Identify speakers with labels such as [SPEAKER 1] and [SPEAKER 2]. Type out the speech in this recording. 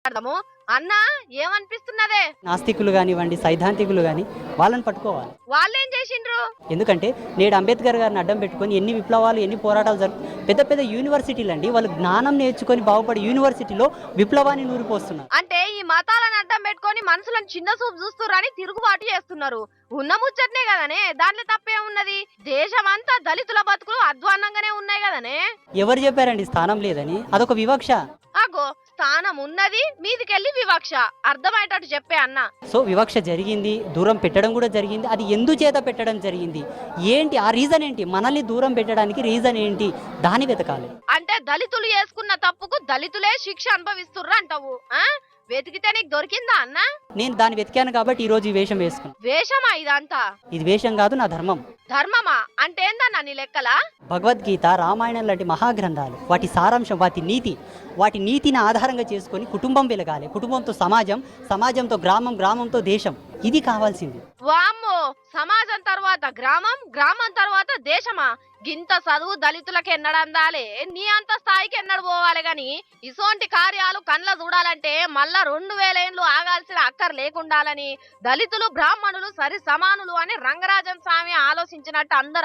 [SPEAKER 1] మాట్లాడదాము. అన్నా ఏమనిపిస్తున్నదే?
[SPEAKER 2] నాస్తికులు కానివ్వండి, సైద్ధాంతికులు కానీ వాళ్ళని పట్టుకోవాలి.
[SPEAKER 1] వాళ్ళేం చేసిండ్రు?
[SPEAKER 2] ఎందుకంటే నేడు అంబేద్కర్ గారిని అడ్డం పెట్టుకొని ఎన్ని విప్లవాలు, ఎన్ని పోరాటాలు పెద్ద పెద్ద యూనివర్సిటీలు అండి, వాళ్ళు జ్ఞానం నేర్చుకొని బాగుపడే యూనివర్సిటీలో విప్లవాన్ని నూరిపోస్తున్నారు.
[SPEAKER 1] అంటే ఈ మతాలను అడ్డం పెట్టుకొని మనుషులను చిన్న చూపు చూస్తుర్రని తిరుగుబాటు చేస్తున్నారు. ఉన్న ముచ్చట్నే కదనే, దాంట్లో తప్పే ఉన్నది? దేశమంతా దళితుల బతుకులు అధ్వాన్నంగానే ఉన్నాయి కదనే.
[SPEAKER 2] ఎవరు చెప్పారండి స్థానం లేదని? అదొక వివక్ష.
[SPEAKER 1] అగో స్థానం ఉన్నది, మీదికెళ్ళి వివక్ష. అర్థమయ్యేటట్టు చెప్పే అన్న.
[SPEAKER 2] సో వివక్ష జరిగింది, దూరం పెట్టడం కూడా జరిగింది. అది ఎందుచేత పెట్టడం జరిగింది, ఏంటి ఆ రీజన్ ఏంటి, మనల్ని దూరం పెట్టడానికి రీజన్ ఏంటి, దాన్ని వెతకాలి.
[SPEAKER 1] అంటే దళితులు చేసుకున్న తప్పుకు దళితులే శిక్ష అనుభవిస్తుర్రు అంటావు? వెతికితే నీకు దొరికిందా అన్న?
[SPEAKER 2] నేను దాన్ని వెతికాను కాబట్టి ఈ రోజు ఈ వేషం వేసుకున్నాను.
[SPEAKER 1] వేషమా ఇదంతా?
[SPEAKER 2] ఇది వేషం కాదు, నా ధర్మం.
[SPEAKER 1] ధర్మమా అంటే ఏందన్నా నీ లెక్కలా?
[SPEAKER 2] భగవద్గీత, రామాయణం లాంటి మహాగ్రంథాలు, వాటి సారాంశం, వాటి నీతిని ఆధారంగా చేసుకొని కుటుంబం వెలగాలి, కుటుంబంతో సమాజం, సమాజంతో గ్రామం, గ్రామంతో దేశం. ఇది కావాల్సింది.
[SPEAKER 1] వామ్మో, సమాజం తర్వాత గ్రామం, గ్రామం తర్వాత దేశమా? గింత చదువు దళితులకు ఎన్నడందాలే, నీ అంత స్థాయికి ఎన్నడు పోవాలి గాని ఇసోంటి కార్యాలు కండ్ల చూడాలంటే మళ్ళా 2000 ఏళ్ళు ఆగాల్సిన అక్కర లేకుండాలని దళితులు బ్రాహ్మణులు సరి సమానులు అని రంగరాజన్ స్వామి ఆలోచించినట్టు అందరు